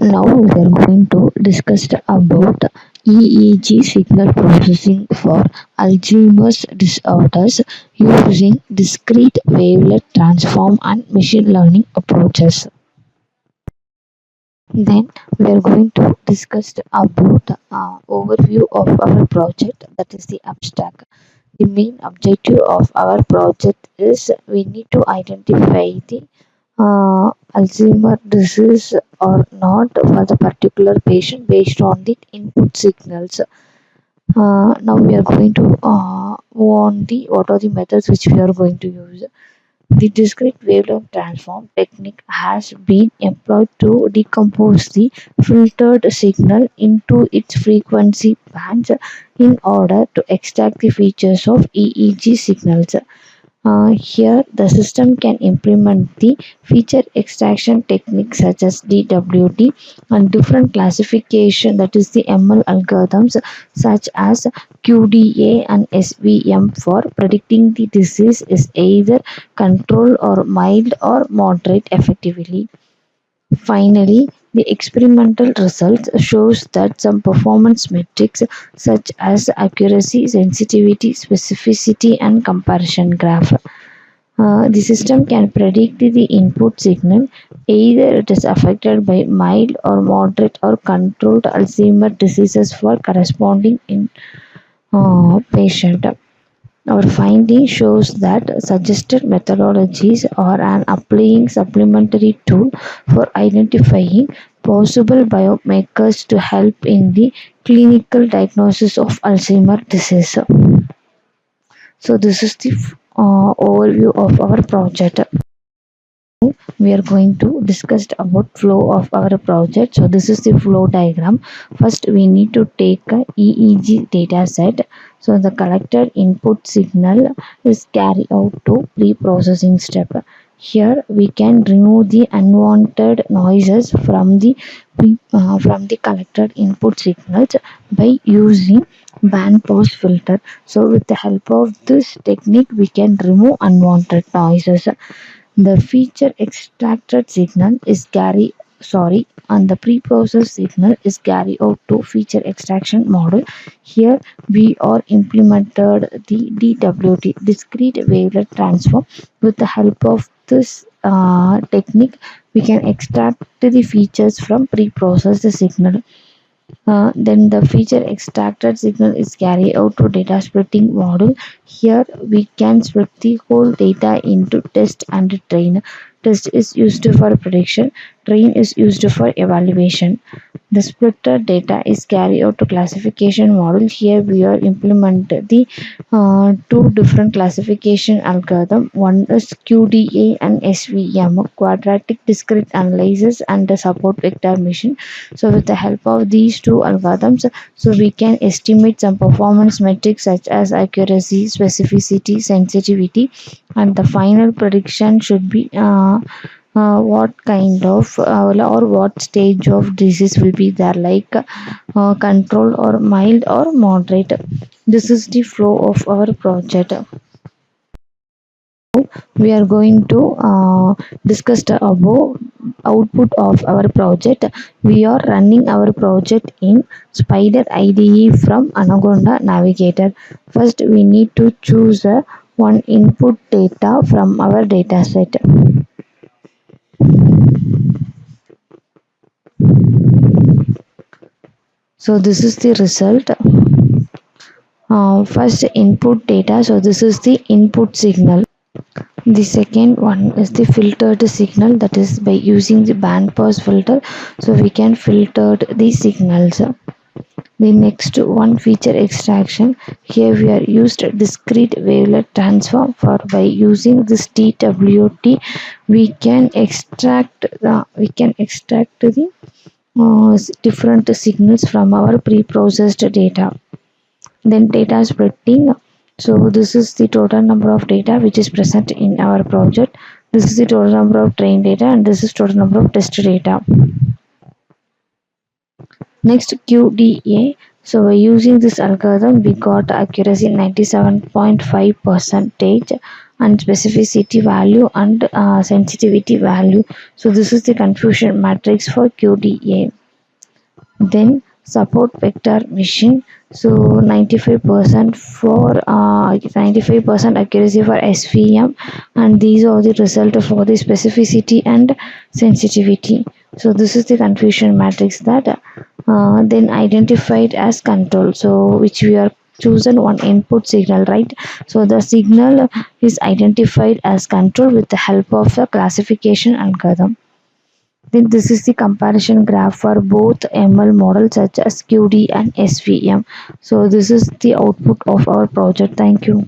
Now we are going to discuss about EEG signal processing for Alzheimer's disorders using discrete wavelet transform and machine learning approaches. Then we are going to discuss about overview of our project, that is the abstract. The main objective of our project is we need to identify the Alzheimer disease or not for the particular patient based on the input signals. Now we are going to move on the what are the methods which we are going to use. The discrete wavelet transform technique has been employed to decompose the filtered signal into its frequency bands in order to extract the features of EEG signals. Here, the system can implement the feature extraction techniques such as DWT and different classification, that is the ML algorithms such as QDA and SVM for predicting the disease is either controlled or mild or moderate effectively. Finally, the experimental results shows that some performance metrics such as accuracy, sensitivity, specificity, and comparison graph. The system can predict the input signal, either it is affected by mild or moderate or controlled Alzheimer's diseases for corresponding patient. Our finding shows that suggested methodologies are an applying supplementary tool for identifying possible biomarkers to help in the clinical diagnosis of Alzheimer's disease. So this is the overview of our project. We are going to discuss about flow of our project. So this is the flow diagram. First we need to take a EEG data set. So the collected input signal is carried out to pre-processing step. Here we can remove the unwanted noises from the collected input signals by using band pass filter. So with the help of this technique we can remove unwanted noises. The feature extracted signal is and the pre-processed signal is carried out to feature extraction model. Here we are implemented the DWT, discrete wavelet transform. With the help of this technique we can extract the features from pre-processed signal. Then the feature extracted signal is carried out to data splitting model. Here we can split the whole data into test and train. Test is used for prediction, train is used for evaluation. The splitted data is carried out to classification model. Here we are implement the two different classification algorithm. One is QDA and SVM, quadratic discrete analysis and the support vector machine. So with the help of these two algorithms, so we can estimate some performance metrics such as accuracy, specificity, sensitivity, and the final prediction should be what kind of or what stage of disease will be there, like control or mild or moderate. This is the flow of our project. We are going to discuss the above output of our project. We are running our project in Spider IDE from Anaconda Navigator. First we need to choose one input data from our dataset. So this is the result. First input data, so this is the input signal. The second one is the filtered signal, that is by using the band pass filter, so we can filter the signals. The next one, feature extraction. Here we are used discrete wavelet transform. For by using this DWT we can extract the different signals from our pre-processed data. Then data splitting. So this is the total number of data which is present in our project. This is the total number of trained data and this is total number of test data. Next, QDA. So by using this algorithm, we got accuracy 97.5 percentage and specificity value and sensitivity value. So this is the confusion matrix for QDA. Then support vector machine. So 95% for 95% accuracy for SVM, and these are the result for the specificity and sensitivity. So this is the confusion matrix that then identified as control. So which we are chosen one input signal, right? So the signal is identified as control with the help of the classification algorithm. Then this is the comparison graph for both ML models such as QD and SVM. So this is the output of our project. Thank you.